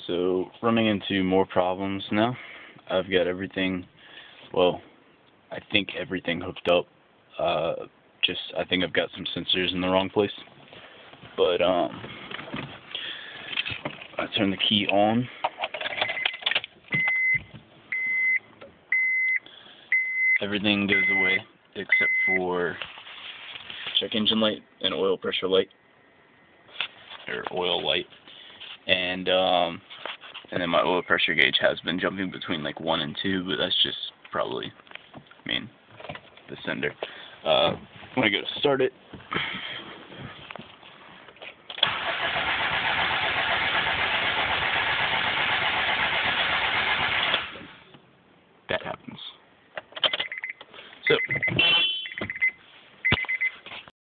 So, running into more problems now. I've got everything, well, I think everything hooked up. I think I've got some sensors in the wrong place. But, I turn the key on. Everything goes away except for check engine light and oil pressure light, or oil light. And then my oil pressure gauge has been jumping between like 1 and 2, but that's just probably, the sender. When I go to start it,